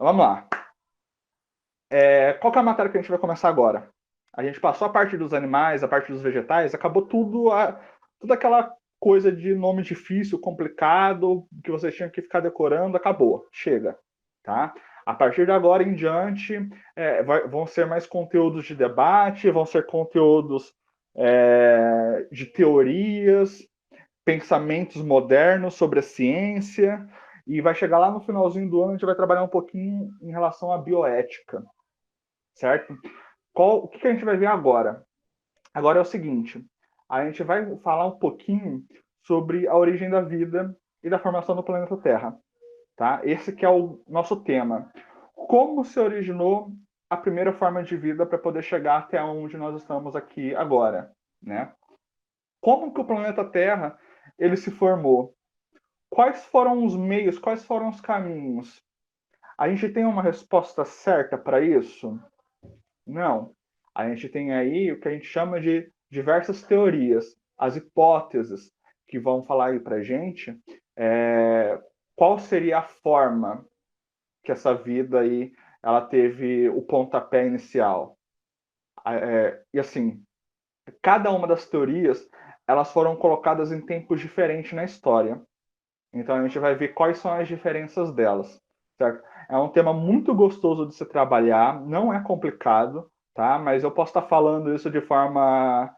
Vamos lá. Qual que é a matéria que a gente vai começar agora? A gente passou a parte dos animais, a parte dos vegetais, acabou tudo, toda aquela coisa de nome difícil, complicado, que vocês tinham que ficar decorando, acabou, chega, tá? A partir de agora em diante, vão ser mais conteúdos de debate, vão ser conteúdos de teorias, pensamentos modernos sobre a ciência, e vai chegar lá no finalzinho do ano, a gente vai trabalhar um pouquinho em relação à bioética, certo? O que a gente vai ver agora? Agora é o seguinte, a gente vai falar um pouquinho sobre a origem da vida e da formação do planeta Terra, tá? Esse que é o nosso tema. Como se originou a primeira forma de vida para poder chegar até onde nós estamos aqui agora, né? Como que o planeta Terra ele se formou? Quais foram os meios, quais foram os caminhos? A gente tem uma resposta certa para isso? Não. A gente tem aí o que a gente chama de diversas teorias, as hipóteses que vão falar aí para a gente qual seria a forma que essa vida aí ela teve o pontapé inicial. E assim, cada uma das teorias elas foram colocadas em tempos diferentes na história. Então a gente vai ver quais são as diferenças delas, certo? É um tema muito gostoso de se trabalhar, não é complicado, tá? Mas eu posso estar falando isso de forma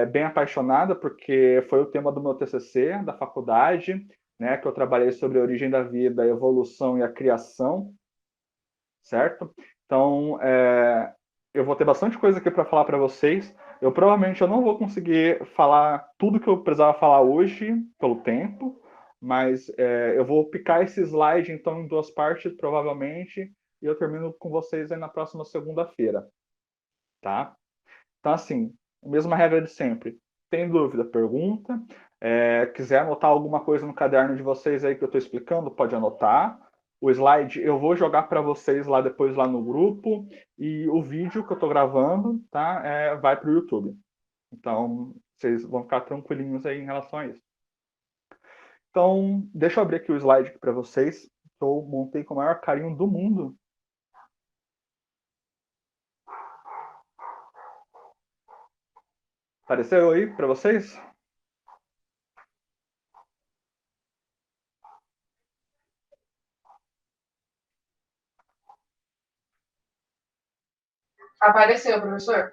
bem apaixonada, porque foi o tema do meu TCC da faculdade, né? Que eu trabalhei sobre a origem da vida, a evolução e a criação, certo? Então, eu vou ter bastante coisa aqui para falar para vocês. Eu não vou conseguir falar tudo que eu precisava falar hoje, pelo tempo, mas eu vou picar esse slide então em duas partes, provavelmente, e eu termino com vocês aí na próxima segunda-feira, tá? Então, assim, mesma regra de sempre. Tem dúvida, pergunta. Quiser anotar alguma coisa no caderno de vocês aí que eu estou explicando, pode anotar. O slide eu vou jogar para vocês lá depois lá no grupo e o vídeo que eu estou gravando, tá? Vai para o YouTube. Então, vocês vão ficar tranquilinhos aí em relação a isso. Então, deixa eu abrir aqui o slide para vocês. Eu montei com o maior carinho do mundo. Apareceu aí para vocês? Apareceu, professor.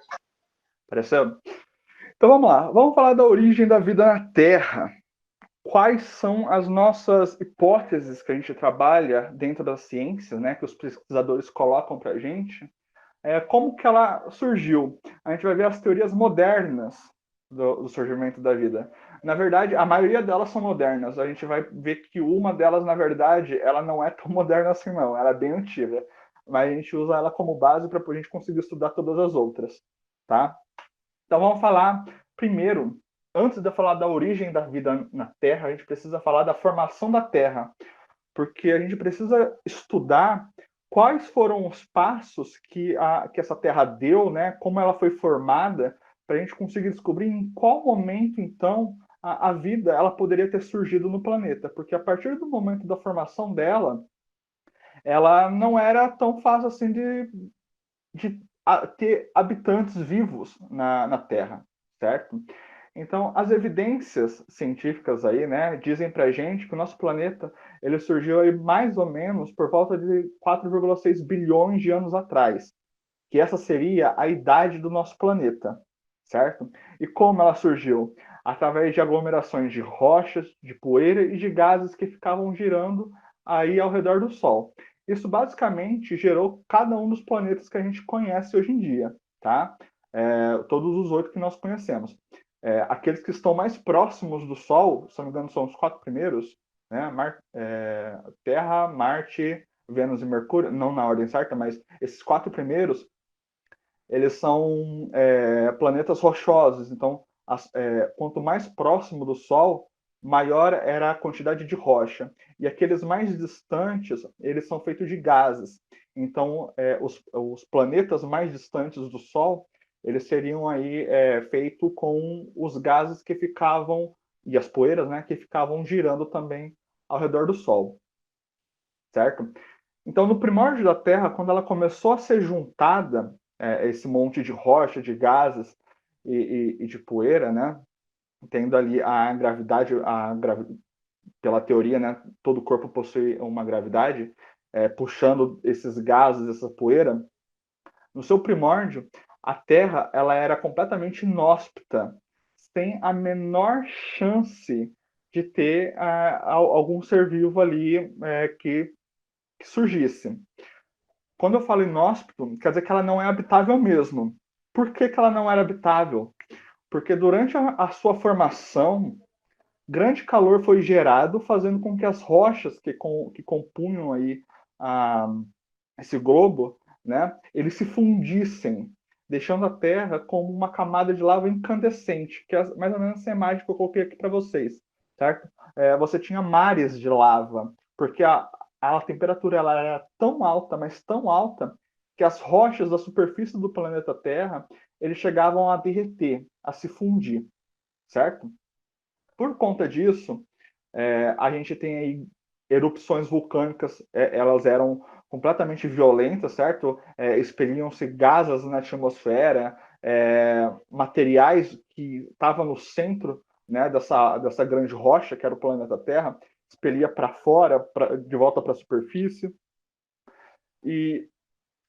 Apareceu? Então vamos lá. Vamos falar da origem da vida na Terra. Quais são as nossas hipóteses que a gente trabalha dentro das ciências, né, que os pesquisadores colocam para a gente, como que ela surgiu? A gente vai ver as teorias modernas do surgimento da vida. Na verdade, a maioria delas são modernas. A gente vai ver que uma delas, na verdade, ela não é tão moderna assim, não. Ela é bem antiga. Mas a gente usa ela como base para a gente conseguir estudar todas as outras, tá? Então vamos falar primeiro, antes de eu falar da origem da vida na Terra, a gente precisa falar da formação da Terra, porque a gente precisa estudar quais foram os passos que essa Terra deu, né? Como ela foi formada, para a gente conseguir descobrir em qual momento então a vida ela poderia ter surgido no planeta, porque a partir do momento da formação dela, ela não era tão fácil assim de ter habitantes vivos na Terra, certo? Então, as evidências científicas aí, né, dizem pra gente que o nosso planeta, ele surgiu aí mais ou menos por volta de 4,6 bilhões de anos atrás, que essa seria a idade do nosso planeta, certo? E como ela surgiu? Através de aglomerações de rochas, de poeira e de gases que ficavam girando aí ao redor do Sol. Isso basicamente gerou cada um dos planetas que a gente conhece hoje em dia, tá? Todos os 8 que nós conhecemos. Aqueles que estão mais próximos do Sol, se não me engano, são os 4 primeiros, né? Terra, Marte, Vênus e Mercúrio, não na ordem certa, mas esses 4 primeiros, eles são planetas rochosos. Então, quanto mais próximo do Sol, maior era a quantidade de rocha. E aqueles mais distantes, eles são feitos de gases. Então, os planetas mais distantes do Sol, eles seriam aí feitos com os gases que ficavam, e as poeiras, né, que ficavam girando também ao redor do Sol, certo? Então, no primórdio da Terra, quando ela começou a ser juntada, esse monte de rocha, de gases e de poeira, né? Tendo ali a gravidade, pela teoria, né? Todo corpo possui uma gravidade, puxando esses gases, essa poeira. No seu primórdio, a Terra ela era completamente inóspita, sem a menor chance de ter algum ser vivo ali que surgisse. Quando eu falo inóspito, quer dizer que ela não é habitável mesmo. Por que, que ela não era habitável? Porque durante a sua formação, grande calor foi gerado, fazendo com que as rochas que compunham aí a, esse globo, né, eles se fundissem, deixando a Terra como uma camada de lava incandescente, que é mais ou menos essa imagem que eu coloquei aqui para vocês, certo? Você tinha mares de lava, porque a temperatura ela era tão alta, mas tão alta, que as rochas da superfície do planeta Terra eles chegavam a derreter, a se fundir, certo? Por conta disso, a gente tem aí erupções vulcânicas, elas eram completamente violentas, certo? Expeliam-se gases na atmosfera, materiais que estavam no centro, né, dessa grande rocha que era o planeta Terra, expelia para fora, de volta para a superfície. E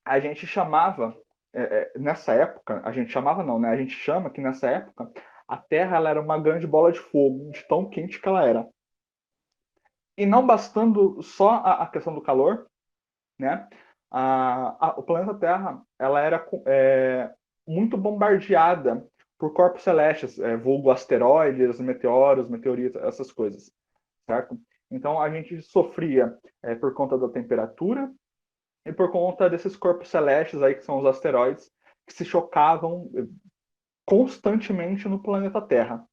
a gente chamava, nessa época, a gente chamava não, né? A gente chama que nessa época a Terra ela era uma grande bola de fogo, de tão quente que ela era. E não bastando só a questão do calor, né? O planeta Terra ela era muito bombardeada por corpos celestes, vulgo asteroides, meteoros, meteoritos, essas coisas, certo? Então a gente sofria por conta da temperatura e por conta desses corpos celestes aí que são os asteroides que se chocavam constantemente no planeta Terra.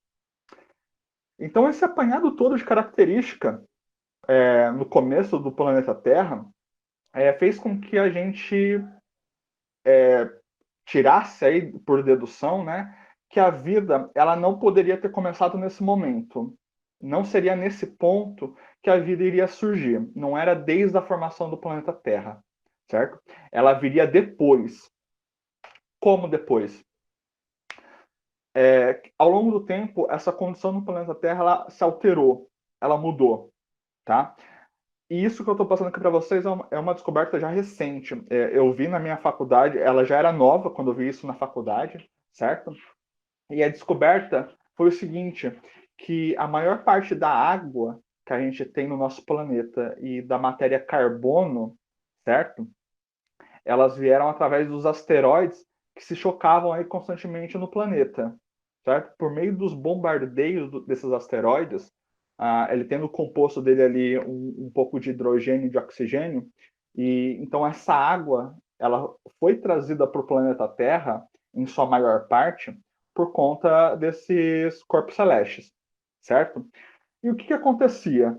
Então esse apanhado todo de característica no começo do planeta Terra fez com que a gente tirasse aí por dedução, né, que a vida ela não poderia ter começado nesse momento. Não seria nesse ponto que a vida iria surgir. Não era desde a formação do planeta Terra, certo? Ela viria depois. Como depois? Ao longo do tempo, essa condição no planeta Terra ela se alterou, ela mudou, tá? E isso que eu estou passando aqui para vocês é uma descoberta já recente. Eu vi na minha faculdade, ela já era nova quando eu vi isso na faculdade, certo? E a descoberta foi o seguinte, que a maior parte da água que a gente tem no nosso planeta e da matéria carbono, certo? Elas vieram através dos asteroides que se chocavam aí constantemente no planeta, certo? Por meio dos bombardeios desses asteroides, ele tendo o composto dele ali um pouco de hidrogênio e de oxigênio, e então essa água ela foi trazida para o planeta Terra em sua maior parte por conta desses corpos celestes, certo? E o que acontecia?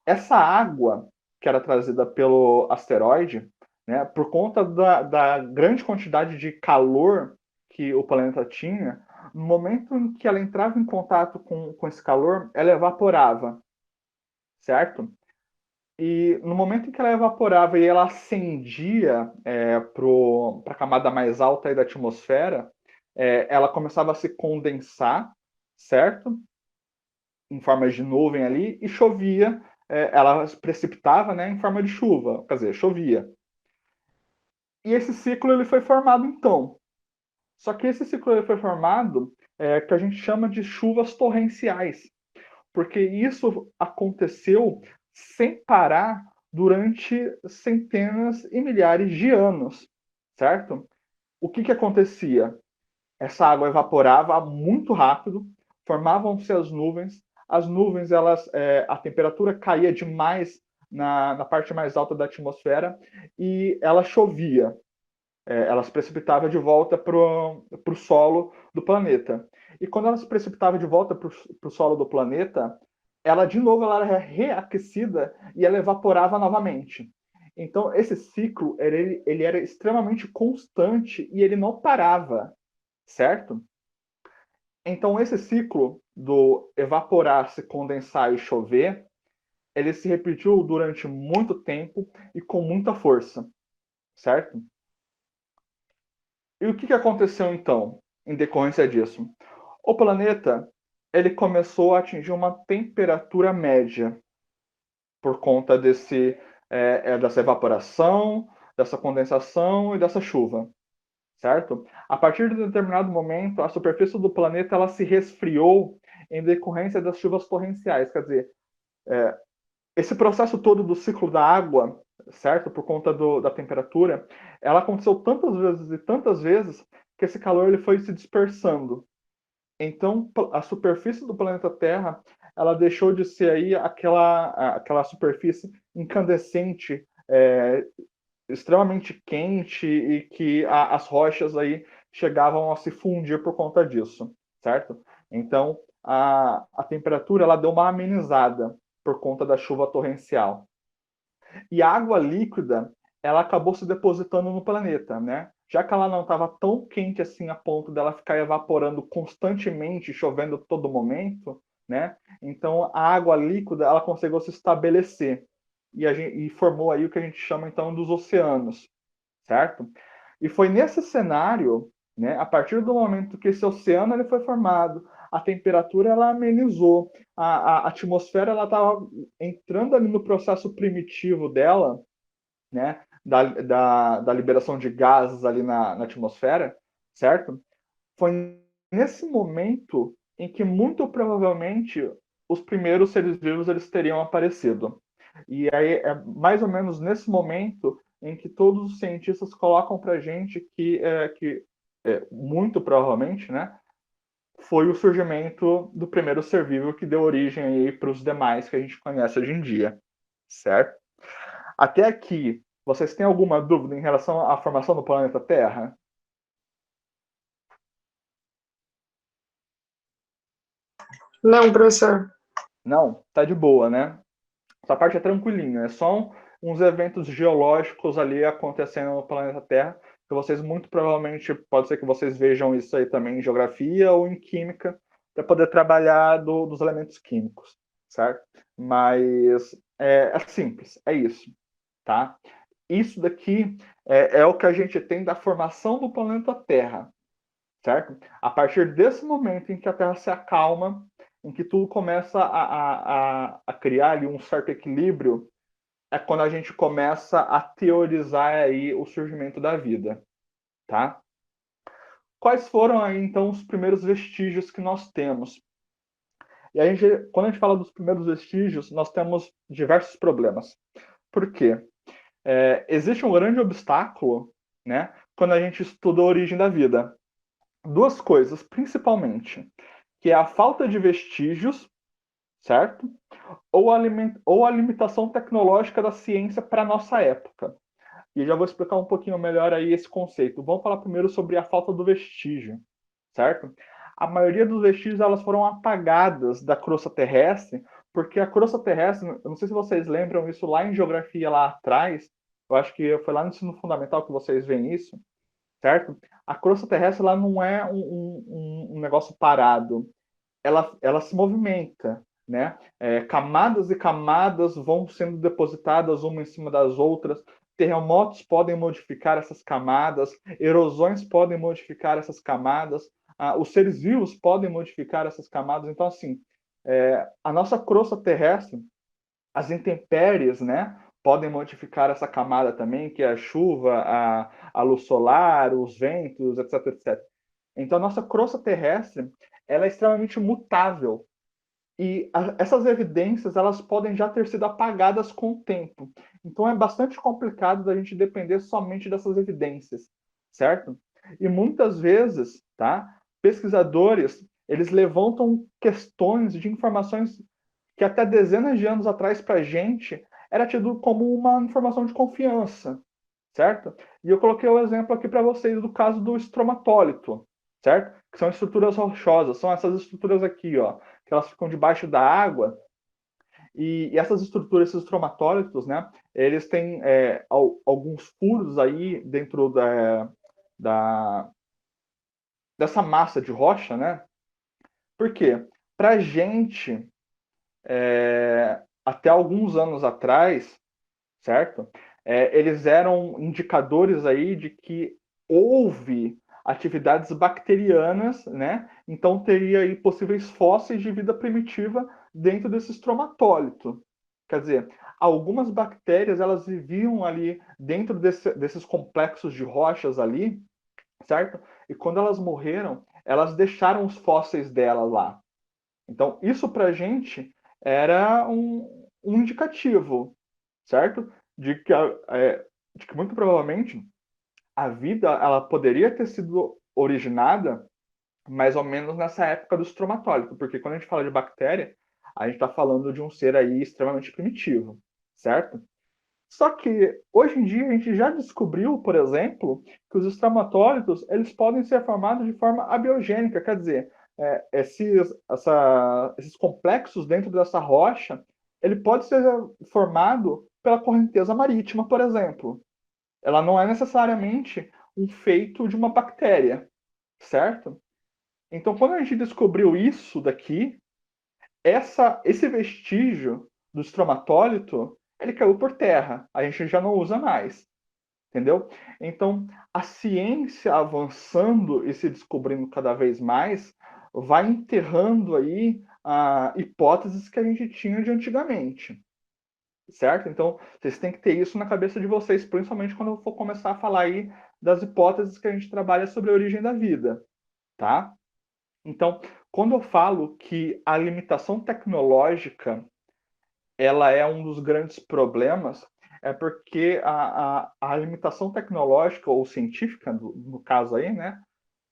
Essa água que era trazida pelo asteroide, né, por conta da grande quantidade de calor que o planeta tinha, no momento em que ela entrava em contato com esse calor, ela evaporava, certo? E no momento em que ela evaporava e ela ascendia para a camada mais alta aí da atmosfera, ela começava a se condensar, certo? Em forma de nuvem ali, e chovia, ela precipitava, né, em forma de chuva, quer dizer, chovia. E esse ciclo ele foi formado então. Só que esse ciclo ele foi formado que a gente chama de chuvas torrenciais, porque isso aconteceu sem parar durante centenas e milhares de anos, certo? O que acontecia? Essa água evaporava muito rápido, formavam-se as nuvens a temperatura caía demais na parte mais alta da atmosfera e ela chovia, ela se precipitava de volta para o solo do planeta. E quando ela se precipitava de volta para o solo do planeta, ela de novo ela era reaquecida e ela evaporava novamente. Então esse ciclo ele era extremamente constante e ele não parava, certo? Então esse ciclo do evaporar, se condensar e chover, ele se repetiu durante muito tempo e com muita força, certo? E o que aconteceu então, em decorrência disso? O planeta ele começou a atingir uma temperatura média por conta dessa evaporação, dessa condensação e dessa chuva, certo? A partir de determinado momento, a superfície do planeta ela se resfriou em decorrência das chuvas torrenciais, quer dizer, esse processo todo do ciclo da água, certo? Por conta da temperatura, ela aconteceu tantas vezes e tantas vezes que esse calor ele foi se dispersando. Então, a superfície do planeta Terra, ela deixou de ser aí aquela superfície incandescente, extremamente quente e que as rochas aí chegavam a se fundir por conta disso, certo? Então, a temperatura ela deu uma amenizada por conta da chuva torrencial. E a água líquida, ela acabou se depositando no planeta, né? Já que ela não estava tão quente assim a ponto dela ficar evaporando constantemente, chovendo todo momento, né? Então a água líquida ela conseguiu se estabelecer e formou aí o que a gente chama então dos oceanos, certo? E foi nesse cenário, né, a partir do momento que esse oceano ele foi formado, a temperatura ela amenizou, a atmosfera ela estava entrando ali no processo primitivo dela, né, da liberação de gases ali na atmosfera, certo? Foi nesse momento em que muito provavelmente os primeiros seres vivos eles teriam aparecido. E aí é mais ou menos nesse momento em que todos os cientistas colocam para gente que muito provavelmente, né, foi o surgimento do primeiro ser vivo que deu origem aí para os demais que a gente conhece hoje em dia, certo? Até aqui, vocês têm alguma dúvida em relação à formação do planeta Terra? Não, professor. Não? Tá de boa, né? Essa parte é tranquilinha, é só uns eventos geológicos ali acontecendo no planeta Terra, que vocês muito provavelmente, pode ser que vocês vejam isso aí também em geografia ou em química, para poder trabalhar dos elementos químicos, certo? Mas é simples, é isso, tá? Isso daqui é o que a gente tem da formação do planeta Terra, certo? A partir desse momento em que a Terra se acalma, em que tudo começa a criar ali um certo equilíbrio, é quando a gente começa a teorizar aí o surgimento da vida, tá? Quais foram aí então os primeiros vestígios que nós temos? E a gente, quando a gente fala dos primeiros vestígios, nós temos diversos problemas. Por quê? Existe um grande obstáculo, né, quando a gente estuda a origem da vida. Duas coisas, principalmente, que é a falta de vestígios, certo? Ou a limitação tecnológica da ciência para a nossa época. E eu já vou explicar um pouquinho melhor aí esse conceito. Vamos falar primeiro sobre a falta do vestígio, certo? A maioria dos vestígios elas foram apagadas da crosta terrestre, porque a crosta terrestre, eu não sei se vocês lembram isso lá em geografia lá atrás, eu acho que foi lá no ensino fundamental que vocês veem isso, certo? A crosta terrestre ela não é um negócio parado, ela se movimenta, né? Camadas e camadas vão sendo depositadas uma em cima das outras. Terremotos podem modificar essas camadas, erosões podem modificar essas camadas, os seres vivos podem modificar essas camadas. Então, assim, a nossa crosta terrestre, as intempéries, né, podem modificar essa camada também, que é a chuva, a luz solar, os ventos, etc, etc. Então, a nossa crosta terrestre ela é extremamente mutável. E essas evidências elas podem já ter sido apagadas com o tempo. Então, é bastante complicado da gente depender somente dessas evidências, certo? E muitas vezes, tá? Pesquisadores, eles levantam questões de informações que até dezenas de anos atrás para a gente era tido como uma informação de confiança, certo? E eu coloquei o exemplo aqui para vocês do caso do estromatólito, certo? Que são estruturas rochosas, são essas estruturas aqui, ó, que elas ficam debaixo da água. E essas estruturas, esses estromatólitos, né? Eles têm alguns furos aí dentro da, dessa massa de rocha, né? Por quê? Para a gente até alguns anos atrás, certo? Eles eram indicadores aí de que houve atividades bacterianas, né? Então teria aí possíveis fósseis de vida primitiva dentro desse estromatólito. Quer dizer, algumas bactérias elas viviam ali dentro desses complexos de rochas ali, certo? E quando elas morreram, elas deixaram os fósseis delas lá. Então isso para a gente era um indicativo, certo? De que, de que muito provavelmente a vida ela poderia ter sido originada mais ou menos nessa época do estromatólito, porque quando a gente fala de bactéria, a gente está falando de um ser aí extremamente primitivo, certo? Só que hoje em dia a gente já descobriu, por exemplo, que os estramatólitos eles podem ser formados de forma abiogênica, quer dizer, esses complexos dentro dessa rocha, ele pode ser formado pela correnteza marítima, por exemplo. Ela não é necessariamente um feito de uma bactéria, certo? Então, quando a gente descobriu isso daqui, esse vestígio do estromatólito, ele caiu por terra. A gente já não usa mais, entendeu? Então, a ciência avançando e se descobrindo cada vez mais, vai enterrando aí hipóteses que a gente tinha de antigamente, certo? Então, vocês têm que ter isso na cabeça de vocês, principalmente quando eu for começar a falar aí das hipóteses que a gente trabalha sobre a origem da vida, tá? Então, quando eu falo que a limitação tecnológica ela é um dos grandes problemas, é porque a limitação tecnológica ou científica, no caso aí, né,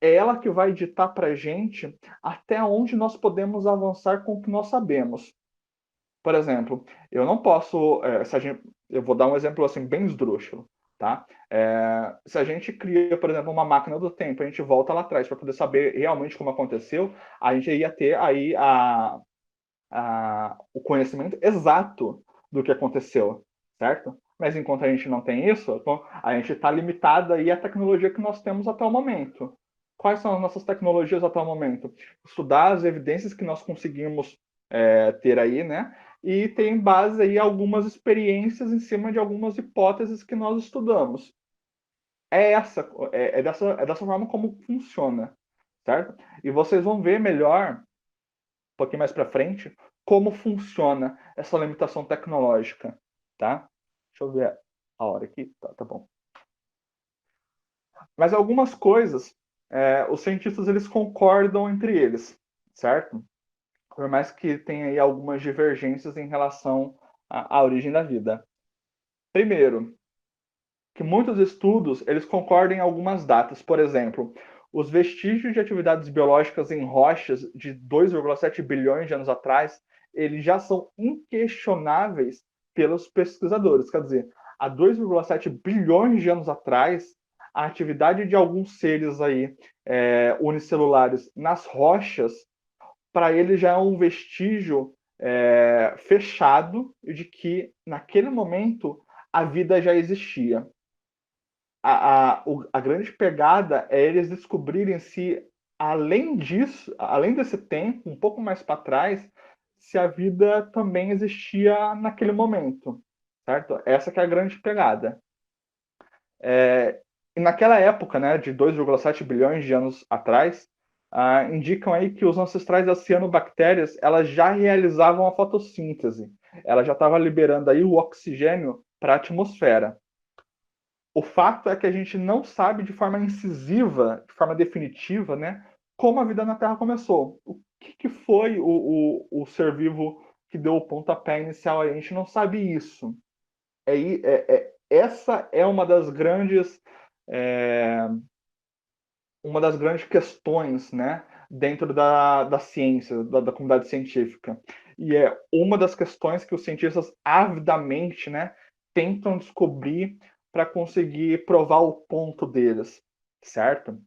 é ela que vai ditar para a gente até onde nós podemos avançar com o que nós sabemos. Por exemplo, eu não posso, eu vou dar um exemplo assim bem esdrúxulo, tá? Se a gente cria, por exemplo, uma máquina do tempo, a gente volta lá atrás para poder saber realmente como aconteceu, a gente ia ter aí o conhecimento exato do que aconteceu, certo? Mas enquanto a gente não tem isso, então a gente está limitado aí à tecnologia que nós temos até o momento. Quais são as nossas tecnologias até o momento? Estudar as evidências que nós conseguimos ter aí, né? E ter em base aí algumas experiências em cima de algumas hipóteses que nós estudamos. É essa, dessa forma como funciona, certo? E vocês vão ver melhor pouquinho mais para frente, como funciona essa limitação tecnológica, tá? Deixa eu ver a hora aqui. Tá bom. Mas algumas coisas, os cientistas eles concordam entre eles, certo? Por mais que tenha aí algumas divergências em relação à origem da vida. Primeiro, que muitos estudos eles concordam em algumas datas. Por exemplo, os vestígios de atividades biológicas em rochas de 2,7 bilhões de anos atrás, eles já são inquestionáveis pelos pesquisadores. Quer dizer, há 2,7 bilhões de anos atrás, a atividade de alguns seres aí unicelulares nas rochas, para eles já é um vestígio fechado de que naquele momento a vida já existia. A grande pegada é eles descobrirem se, além disso, além desse tempo, um pouco mais para trás, se a vida também existia naquele momento, certo? Essa que é a grande pegada. E naquela época, né, de 2,7 bilhões de anos atrás, indicam aí que os ancestrais das cianobactérias elas já realizavam a fotossíntese. Ela já estava liberando aí o oxigênio para a atmosfera. O fato é que a gente não sabe de forma incisiva, de forma definitiva, né, como a vida na Terra começou. O que foi o ser vivo que deu o pontapé inicial? A gente não sabe isso. Essa é uma das grandes questões, né, dentro da ciência, da comunidade científica. E é uma das questões que os cientistas avidamente, né, tentam descobrir para conseguir provar o ponto deles, certo?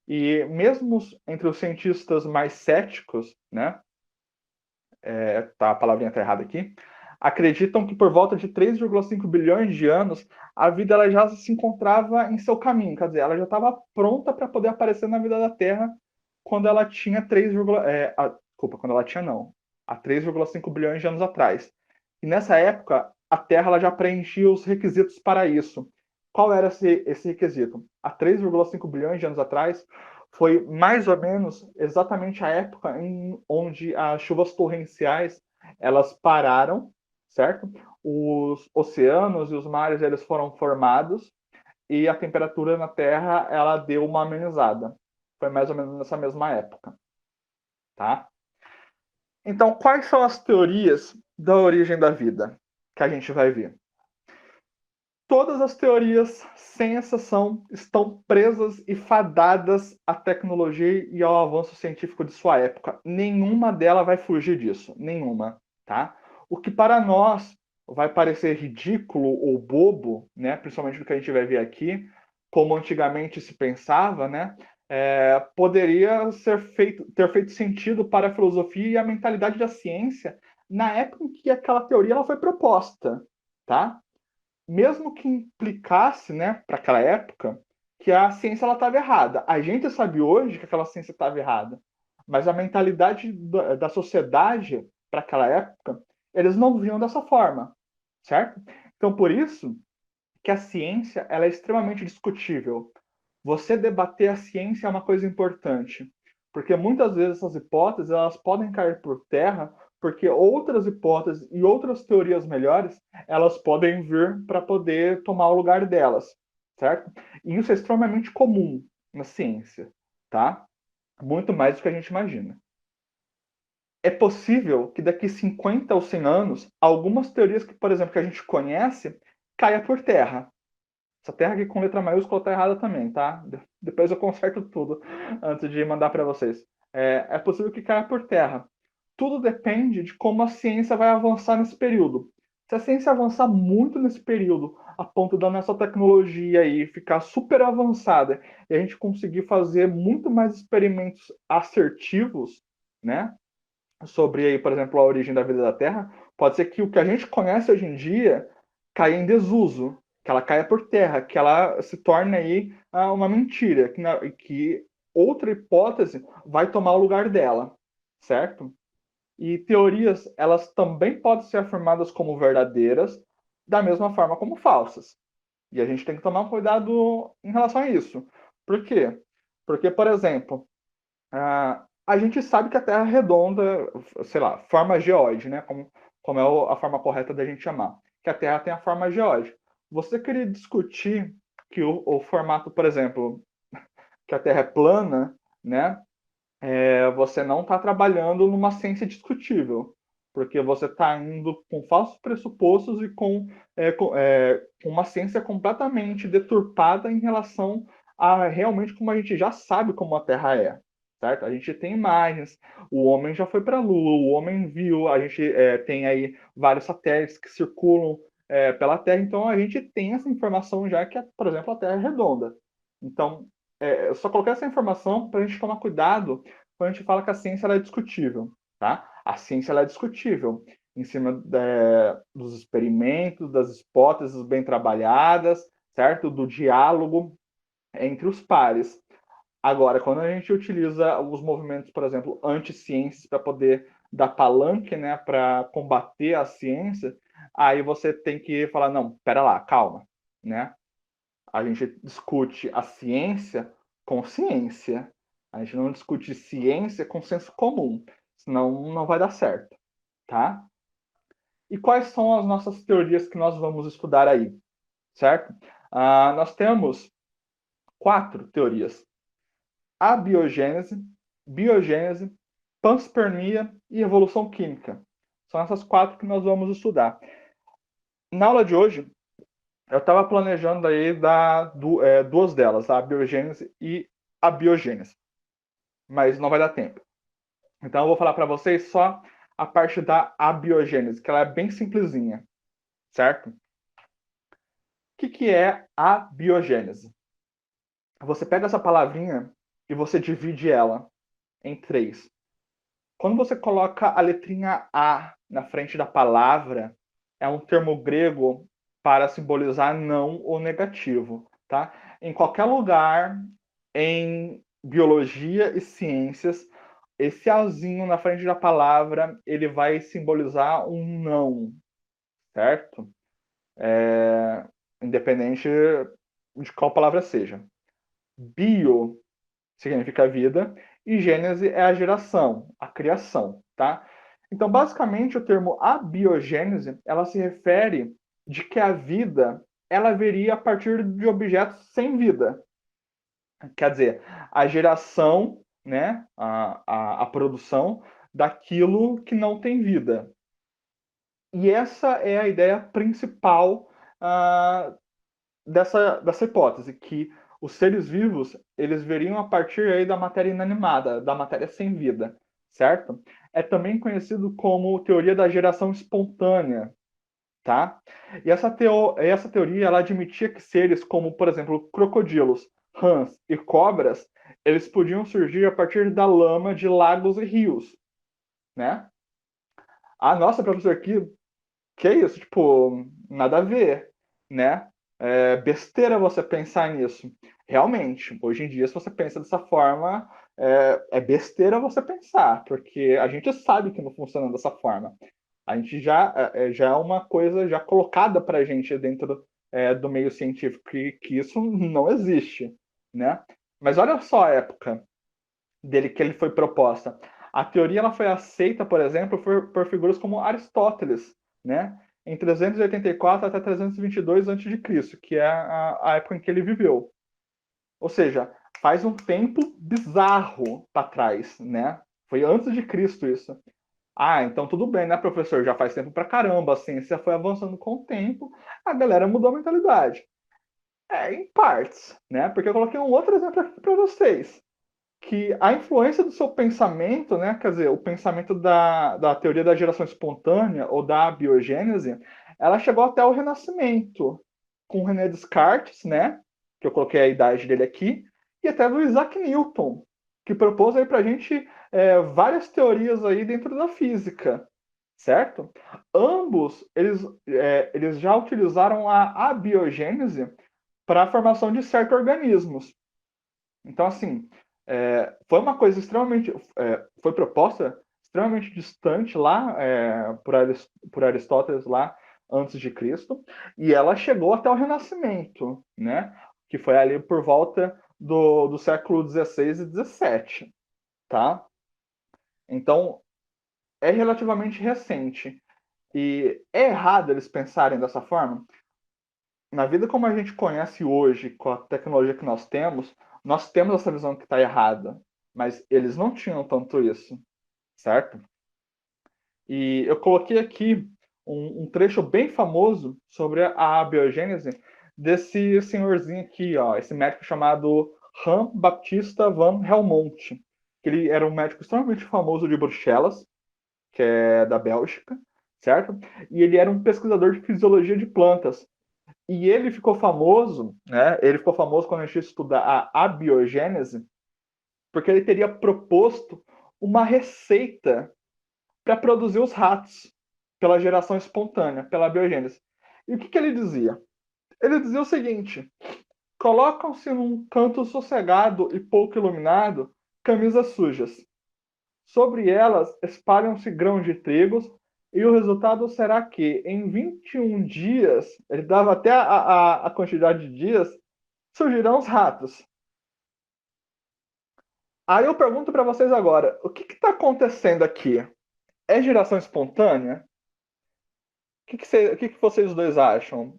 E mesmo entre os cientistas mais céticos, né, tá a palavrinha tá errada aqui, acreditam que por volta de 3,5 bilhões de anos a vida ela já se encontrava em seu caminho, quer dizer, ela já estava pronta para poder aparecer na vida da Terra quando ela tinha desculpa, quando ela tinha não, há 3,5 bilhões de anos atrás. E nessa época, a Terra ela já preenchia os requisitos para isso. Qual era esse requisito? Há 3,5 bilhões de anos atrás, foi mais ou menos exatamente a época em onde as chuvas torrenciais elas pararam, certo? Os oceanos e os mares eles foram formados e a temperatura na Terra ela deu uma amenizada. Foi mais ou menos nessa mesma época, tá? Então, quais são as teorias da origem da vida que a gente vai ver? Todas as teorias, sem exceção, estão presas e fadadas à tecnologia e ao avanço científico de sua época. Nenhuma delas vai fugir disso, nenhuma, tá? O que para nós vai parecer ridículo ou bobo, né, principalmente do que a gente vai ver aqui, como antigamente se pensava, né, poderia ter feito sentido para a filosofia e a mentalidade da ciência na época em que aquela teoria ela foi proposta, tá? Mesmo que implicasse, né, para aquela época, que a ciência estava errada. A gente sabe hoje que aquela ciência estava errada, mas a mentalidade da sociedade para aquela época, eles não viam dessa forma, certo? Então, por isso que a ciência ela é extremamente discutível. Você debater a ciência é uma coisa importante, porque muitas vezes essas hipóteses elas podem cair por terra, porque outras hipóteses e outras teorias melhores elas podem vir para poder tomar o lugar delas, certo? E isso é extremamente comum na ciência, tá? Muito mais do que a gente imagina. É possível que daqui 50 ou 100 anos, algumas teorias que, por exemplo, que a gente conhece, caia por terra. Essa terra aqui com letra maiúscula tá errada também, tá? Depois eu conserto tudo antes de mandar para vocês. É possível que caia por terra. Tudo depende de como a ciência vai avançar nesse período. Se a ciência avançar muito nesse período, a ponto da nossa tecnologia aí ficar super avançada e a gente conseguir fazer muito mais experimentos assertivos, né? Sobre aí, por exemplo, a origem da vida da Terra, pode ser que o que a gente conhece hoje em dia caia em desuso, que ela caia por terra, que ela se torne aí uma mentira, que outra hipótese vai tomar o lugar dela, certo? E teorias, elas também podem ser afirmadas como verdadeiras, da mesma forma como falsas. E a gente tem que tomar cuidado em relação a isso. Por quê? Porque, por exemplo, a gente sabe que a Terra é redonda, sei lá, forma geóide, né? Como é a forma correta da gente chamar. Que a Terra tem a forma geóide. Você queria discutir que o formato, por exemplo, que a Terra é plana, né? Você não está trabalhando numa ciência discutível, porque você está indo com falsos pressupostos e com uma ciência completamente deturpada em relação a realmente como a gente já sabe como a Terra é. Certo? A gente tem imagens, o homem já foi para a Lua, o homem viu, a gente tem aí vários satélites que circulam pela Terra, então a gente tem essa informação já que, por exemplo, a Terra é redonda. Então, eu só coloquei essa informação para a gente tomar cuidado quando a gente fala que a ciência ela é discutível, tá? A ciência ela é discutível em cima dos experimentos, das hipóteses bem trabalhadas, certo? Do diálogo entre os pares. Agora, quando a gente utiliza os movimentos, por exemplo, anti-ciências para poder dar palanque, né, para combater a ciência, aí você tem que falar, não, pera lá, calma, né? A gente discute a ciência com ciência. A gente não discute ciência com senso comum, senão não vai dar certo, tá? E quais são as nossas teorias que nós vamos estudar aí, certo? Nós temos 4 teorias: abiogênese, biogênese, panspermia e evolução química. São essas 4 que nós vamos estudar. Na aula de hoje, eu estava planejando aí dar 2 delas, a biogênese e a biogênese, mas não vai dar tempo. Então eu vou falar para vocês só a parte da abiogênese, que ela é bem simplesinha, certo? O que é a biogênese? Você pega essa palavrinha e você divide ela em 3. Quando você coloca a letrinha A na frente da palavra, é um termo grego para simbolizar não ou negativo, tá? Em qualquer lugar, em biologia e ciências, esse Azinho na frente da palavra, ele vai simbolizar um não, certo? Independente de qual palavra seja. Bio significa vida e gênese é a geração, a criação, tá? Então, basicamente, o termo abiogênese, ela se refere de que a vida, ela viria a partir de objetos sem vida. Quer dizer, a geração, né, a produção daquilo que não tem vida. E essa é a ideia principal dessa hipótese, que os seres vivos, eles veriam a partir aí da matéria inanimada, da matéria sem vida, certo? É também conhecido como teoria da geração espontânea, tá? E essa teoria, ela admitia que seres como, por exemplo, crocodilos, rãs e cobras, eles podiam surgir a partir da lama de lagos e rios, né? Ah, nossa, professor, que é isso? Tipo, nada a ver, né? É besteira você pensar nisso. Realmente, hoje em dia, se você pensa dessa forma, é besteira você pensar, porque a gente sabe que não funciona dessa forma. A gente já é uma coisa já colocada para a gente dentro do meio científico, que isso não existe, né? Mas olha só a época dele que ele foi proposta. A teoria ela foi aceita, por exemplo, por figuras como Aristóteles, né? Em 384 até 322 a.C., que é a época em que ele viveu. Ou seja, faz um tempo bizarro para trás, né? Foi antes de Cristo isso. Ah, então tudo bem, né, professor? Já faz tempo pra caramba, a ciência foi avançando com o tempo, a galera mudou a mentalidade. Em partes, né? Porque eu coloquei um outro exemplo aqui para vocês que a influência do seu pensamento, né, quer dizer, o pensamento da teoria da geração espontânea ou da biogênese, ela chegou até o Renascimento, com René Descartes, né, que eu coloquei a idade dele aqui, e até do Isaac Newton, que propôs aí para a gente várias teorias aí dentro da física, certo? Ambos, eles já utilizaram a abiogênese para a formação de certos organismos. Então, assim, foi proposta extremamente distante lá por Aristóteles lá antes de Cristo, e ela chegou até o Renascimento, né? Que foi ali por volta do século XVI e XVII, tá? Então, é relativamente recente. E é errado eles pensarem dessa forma? Na vida como a gente conhece hoje, com a tecnologia que nós temos essa visão que está errada, mas eles não tinham tanto isso, certo? E eu coloquei aqui um trecho bem famoso sobre a abiogênese desse senhorzinho aqui, ó, esse médico chamado Jean Baptiste van Helmont, que ele era um médico extremamente famoso de Bruxelas, que é da Bélgica, certo? E ele era um pesquisador de fisiologia de plantas. E ele ficou famoso, né? Ele ficou famoso quando a gente estuda a abiogênese, porque ele teria proposto uma receita para produzir os ratos pela geração espontânea, pela biogênese. E o que ele dizia? Ele dizia o seguinte: colocam-se num canto sossegado e pouco iluminado camisas sujas. Sobre elas espalham-se grãos de trigo, e o resultado será que, em 21 dias, ele dava até a quantidade de dias, surgirão os ratos. Aí eu pergunto para vocês agora, o que está acontecendo aqui? É geração espontânea? O que vocês dois acham?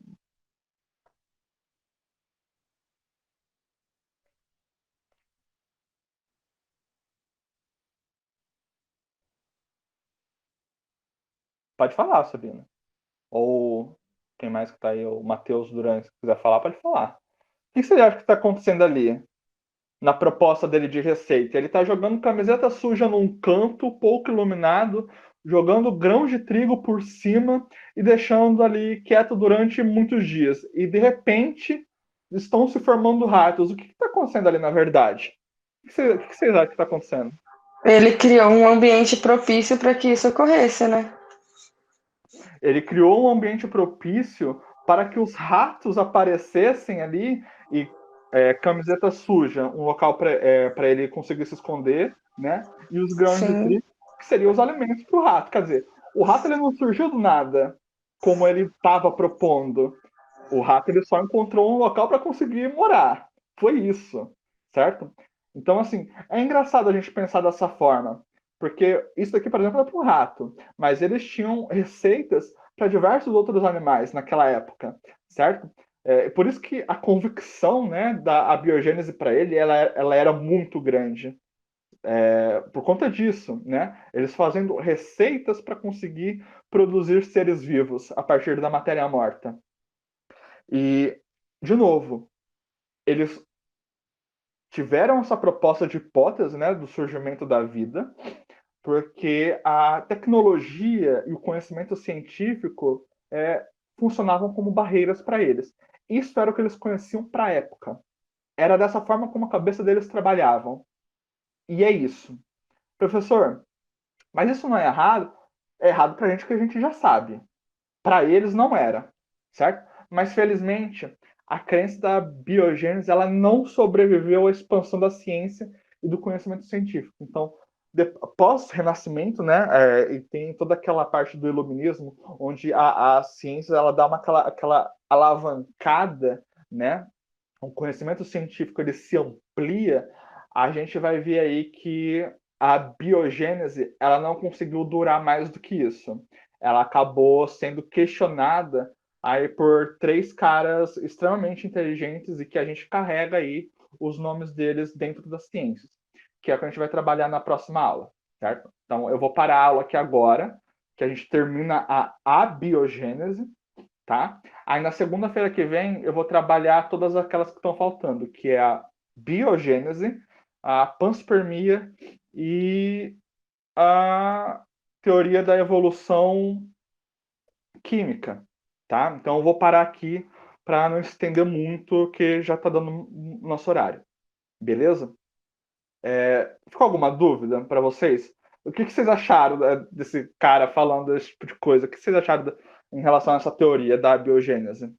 Pode falar, Sabina. Ou quem mais que está aí? O Matheus Duran, se quiser falar, pode falar. O que você acha que está acontecendo ali? Na proposta dele de receita. Ele está jogando camiseta suja num canto, pouco iluminado, jogando grãos de trigo por cima e deixando ali quieto durante muitos dias. E de repente estão se formando ratos. O que está acontecendo ali na verdade? O que vocês acham que está acontecendo? Ele criou um ambiente propício para que isso ocorresse, né? Ele criou um ambiente propício para que os ratos aparecessem ali e camiseta suja, um local para ele conseguir se esconder, né? E os grãos de Sim. trigo, que seriam os alimentos para o rato. Quer dizer, o rato ele não surgiu do nada. como ele estava propondo. O rato ele só encontrou um local para conseguir morar. Foi isso, certo? Então, assim, é engraçado a gente pensar dessa forma, porque isso aqui, por exemplo, é para o rato, mas eles tinham receitas para diversos outros animais naquela época, certo? Por isso que a convicção, né, da abiogênese para ele, ela era muito grande. Por conta disso, né? Eles fazendo receitas para conseguir produzir seres vivos a partir da matéria morta. E, de novo, eles tiveram essa proposta de hipótese, né, do surgimento da vida, porque a tecnologia e o conhecimento científico funcionavam como barreiras para eles. Isso era o que eles conheciam para a época. Era dessa forma como a cabeça deles trabalhavam. E é isso. Professor, mas isso não é errado? É errado para a gente que a gente já sabe. Para eles não era, certo? Mas felizmente a crença da biogênese ela não sobreviveu à expansão da ciência e do conhecimento científico. Então, pós-renascimento, né, e tem toda aquela parte do iluminismo onde a ciência ela dá aquela alavancada, né? O conhecimento científico ele se amplia, a gente vai ver aí que a biogênese ela não conseguiu durar mais do que isso. Ela acabou sendo questionada aí por três caras extremamente inteligentes e que a gente carrega aí os nomes deles dentro das ciências, que é o que a gente vai trabalhar na próxima aula, certo? Então eu vou parar a aula aqui agora, que a gente termina a abiogênese, tá? Aí na segunda-feira que vem eu vou trabalhar todas aquelas que estão faltando, que é a biogênese, a panspermia e a teoria da evolução química, tá? Então eu vou parar aqui para não estender muito, que já está dando nosso horário, beleza? Ficou alguma dúvida para vocês? O que vocês acharam desse cara falando desse tipo de coisa? O que vocês acharam em relação a essa teoria da biogênese?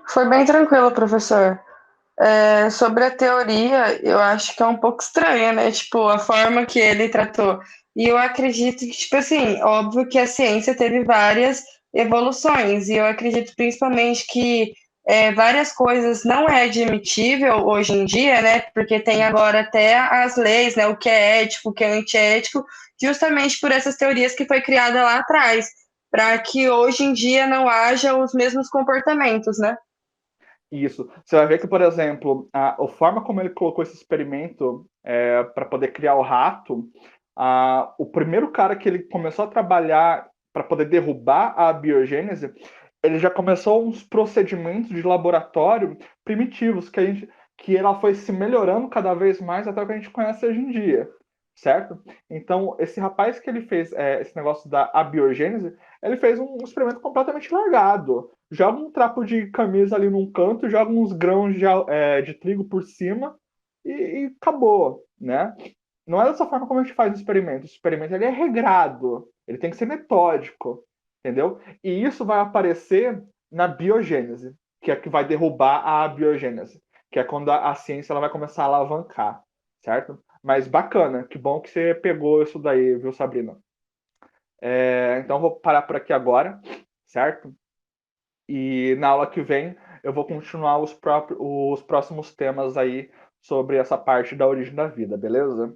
Foi bem tranquilo, professor. Sobre a teoria, eu acho que é um pouco estranha, né? Tipo, a forma que ele tratou. E eu acredito que, tipo assim, óbvio que a ciência teve várias evoluções, e eu acredito principalmente que várias coisas não é admitível hoje em dia, né? Porque tem agora até as leis, né? O que é ético, o que é antiético, justamente por essas teorias que foi criada lá atrás, para que hoje em dia não haja os mesmos comportamentos, né? Isso. Você vai ver que, por exemplo, a forma como ele colocou esse experimento para poder criar o rato, o primeiro cara que ele começou a trabalhar para poder derrubar a biogênese, ele já começou uns procedimentos de laboratório primitivos que ela foi se melhorando cada vez mais até o que a gente conhece hoje em dia, certo? Então, esse rapaz que ele fez esse negócio da abiogênese, ele fez um experimento completamente largado. Joga um trapo de camisa ali num canto, joga uns grãos de trigo por cima e acabou, né? Não é dessa forma como a gente faz o experimento. O experimento ele é regrado, ele tem que ser metódico, entendeu? E isso vai aparecer na biogênese, que é que vai derrubar a biogênese, que é quando a ciência ela vai começar a alavancar, certo? Mas bacana, que bom que você pegou isso daí, viu, Sabrina? Então vou parar por aqui agora, certo? E na aula que vem eu vou continuar os próximos temas aí sobre essa parte da origem da vida, beleza?